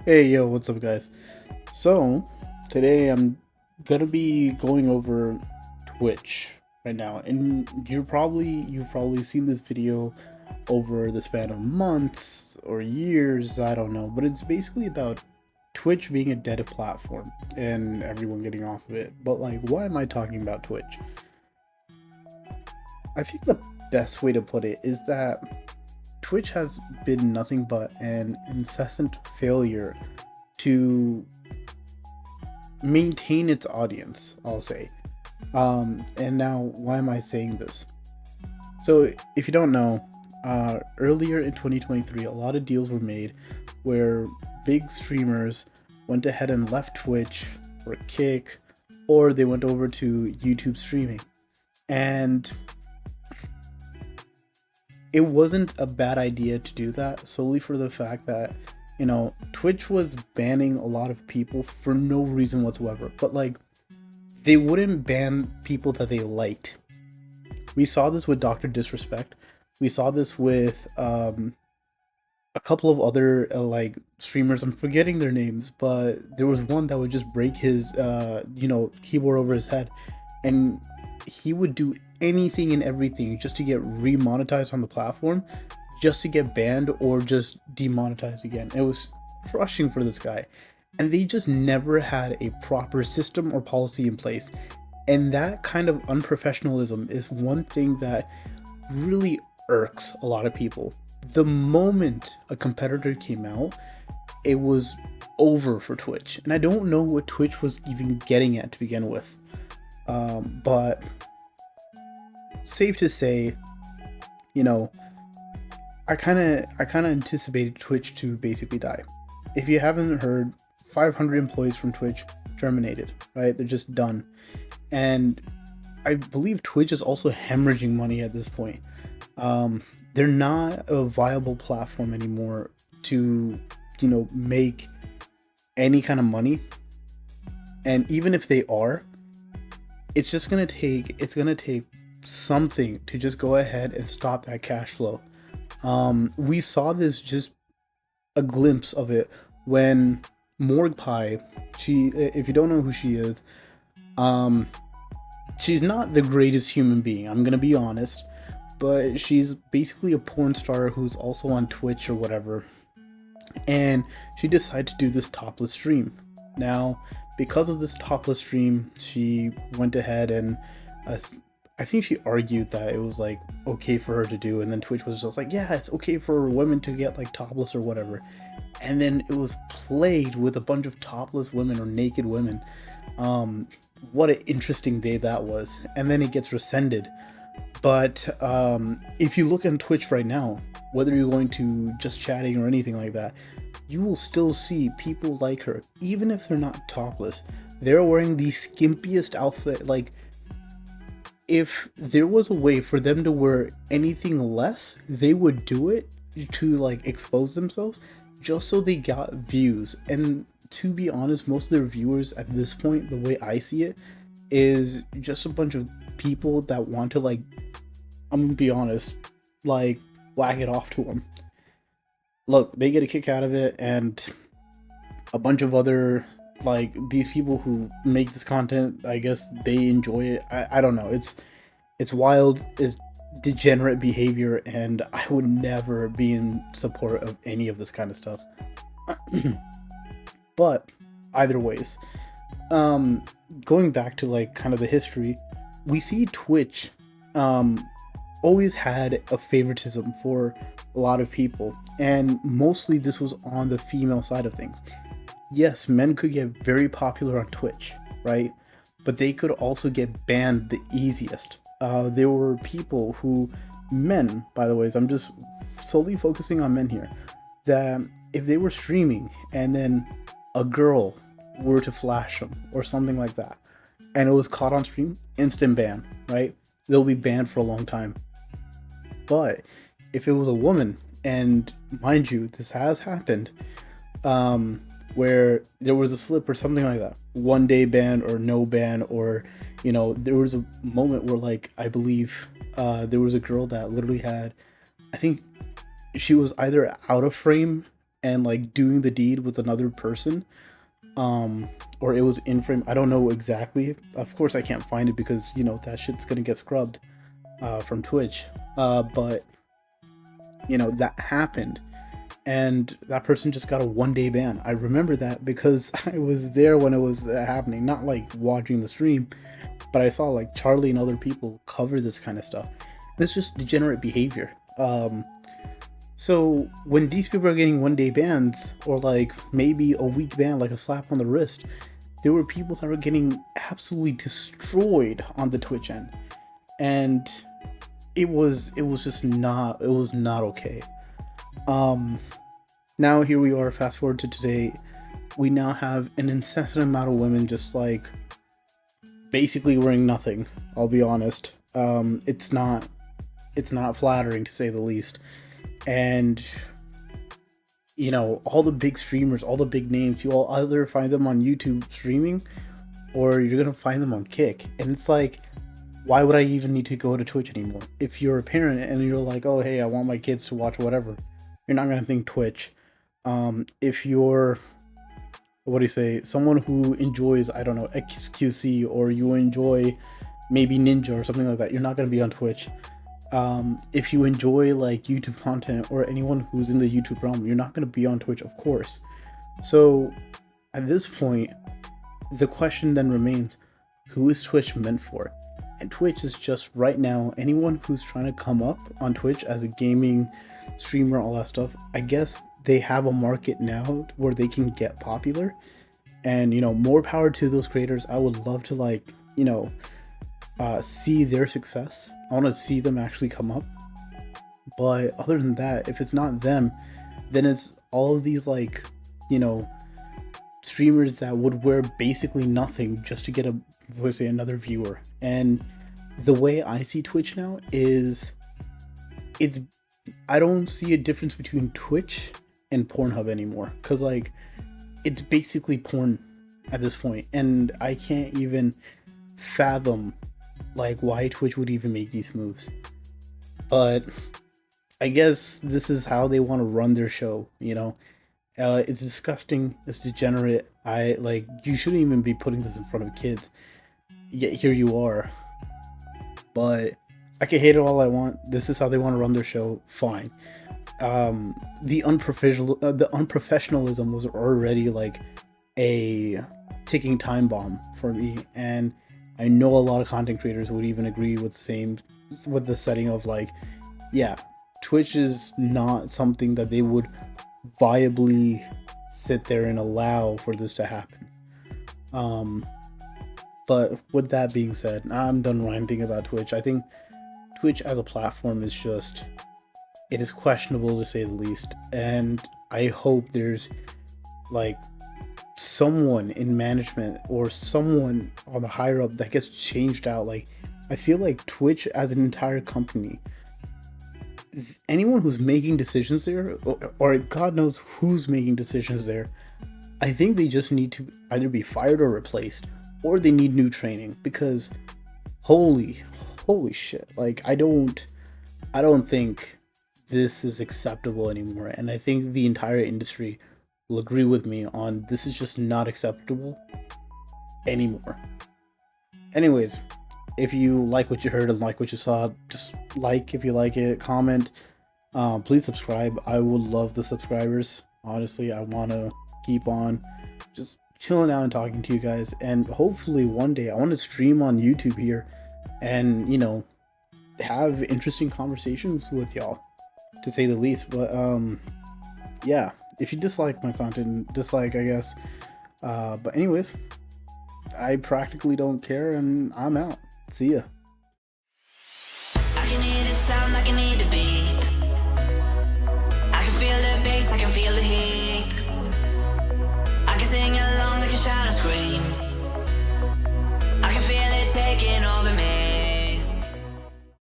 Hey, yo, what's up, guys? So, today I'm gonna be going over Twitch right now, and you've probably seen this video over the span of months or years, I don't know, but it's basically about Twitch being a dead platform and everyone getting off of it. But like, why am I talking about Twitch? I think the best way to put it is that Twitch has been nothing but an incessant failure to maintain its audience, I'll say. And now, why am I saying this? So, if you don't know, earlier in 2023, a lot of deals were made where big streamers went ahead and left Twitch or Kick, or they went over to YouTube streaming. And it wasn't a bad idea to do that solely for the fact that, Twitch was banning a lot of people for no reason whatsoever. But like, they wouldn't ban people that they liked. We saw this with Dr. Disrespect. We saw this with a couple of other like streamers. I'm forgetting their names, but there was one that would just break his keyboard over his head, and he would do anything and everything just to get remonetized on the platform, just to get banned or just demonetized again. It was crushing for this guy, and they just never had a proper system or policy in place. And that kind of unprofessionalism is one thing that really irks a lot of people. The moment a competitor came out, it was over for Twitch. And I don't know what Twitch was even getting at to begin with. But safe to say, you know, I kind of anticipated Twitch to basically die. If you haven't heard, 500 employees from Twitch terminated, right? They're just done. And I believe Twitch is also hemorrhaging money at this point. They're not a viable platform anymore to, make any kind of money. And even if they are, it's gonna take something to just go ahead and stop that cash flow. We saw this, just a glimpse of it, when Morgue Pie, if you don't know who she is, um, she's not the greatest human being, I'm gonna be honest, but she's basically a porn star who's also on Twitch or whatever. And she decided to do this topless stream. Now, because of this topless stream, she went ahead and uh, I think she argued that it was like okay for her to do, and then Twitch was just like, yeah, it's okay for women to get like topless or whatever. And then it was played with a bunch of topless women or naked women. What an interesting day that was. And then it gets rescinded. But if you look on Twitch right now, whether you're going to just chatting or anything like that, you will still see people like her, even if they're not topless. They're wearing the skimpiest outfit. Like, if there was a way for them to wear anything less, they would do it to like expose themselves just so they got views. And to be honest, most of their viewers at this point, the way I see it, is just a bunch of people that want to, like, I'm gonna be honest, like, whack it off to them. Look, they get a kick out of it, and a bunch of other, like, these people who make this content, I guess they enjoy it. I don't know. It's wild. It's degenerate behavior, and I would never be in support of any of this kind of stuff. But either ways, going back to like kind of the history, we see Twitch always had a favoritism for a lot of people, and mostly this was on the female side of things. Yes, men could get very popular on Twitch, right? But they could also get banned the easiest. There were people who, men, by the way, I'm just solely focusing on men here, that if they were streaming and then a girl were to flash them or something like that, and it was caught on stream, instant ban, right? They'll be banned for a long time. But if it was a woman, and mind you, this has happened, where there was a slip or something like that, 1 day ban or no ban, or there was a moment where, like, I believe there was a girl that literally had, I think she was either out of frame and like doing the deed with another person, or it was in frame. I don't know exactly. Of course, I can't find it because that shit's gonna get scrubbed from Twitch. But that happened, and that person just got a 1-day ban. I remember that because I was there when it was happening, not like watching the stream, but I saw like Charlie and other people cover this kind of stuff. And it's just degenerate behavior. So when these people are getting 1-day bans, or like maybe a week ban, like a slap on the wrist, there were people that were getting absolutely destroyed on the Twitch end, and it was just not okay. Now here we are, fast forward to today, we now have an incessant amount of women just like basically wearing nothing. I'll be honest. It's not flattering, to say the least. And all the big streamers, all the big names, you all either find them on YouTube streaming, or you're gonna find them on Kick. And it's like, why would I even need to go to Twitch anymore? If you're a parent and you're like, oh hey, I want my kids to watch whatever, you're not gonna think Twitch. If you're, someone who enjoys, I don't know, XQC, or you enjoy maybe Ninja or something like that, you're not gonna be on Twitch. If you enjoy like YouTube content, or anyone who's in the YouTube realm, you're not gonna be on Twitch, of course. So at this point, the question then remains, who is Twitch meant for? And Twitch is just, right now, anyone who's trying to come up on Twitch as a gaming streamer, all that stuff. I guess they have a market now where they can get popular, and more power to those creators. I would love to see their success. I want to see them actually come up. But other than that, if it's not them, then it's all of these streamers that would wear basically nothing just to get another viewer. And the way I see Twitch now is, I don't see a difference between Twitch and Pornhub anymore, because it's basically porn at this point, and I can't even fathom why Twitch would even make these moves. But I guess this is how they want to run their show. It's disgusting, it's degenerate. You shouldn't even be putting this in front of kids, yet here you are. But I can hate it all I want. This is how they want to run their show. Fine. The unprofessionalism was already a ticking time bomb for me, and I know a lot of content creators would even agree with the setting of yeah, Twitch is not something that they would viably sit there and allow for this to happen. But with that being said, I'm done ranting about Twitch. I think Twitch as a platform is it is questionable, to say the least, and I hope there's someone in management or someone on the higher up that gets changed out. I feel like Twitch as an entire company, anyone who's making decisions there, or God knows who's making decisions there, I think they just need to either be fired or replaced, or they need new training, because holy shit, I don't think this is acceptable anymore. And I think the entire industry will agree with me on this is just not acceptable anymore. Anyways, if you like what you heard and like what you saw, just if you like it, comment, please subscribe. I would love the subscribers. Honestly, I want to keep on just chilling out and talking to you guys, and hopefully one day I want to stream on YouTube here and have interesting conversations with y'all, to say the least. But yeah, if you dislike my content, I guess, but anyways, I practically don't care, and I'm out. See ya.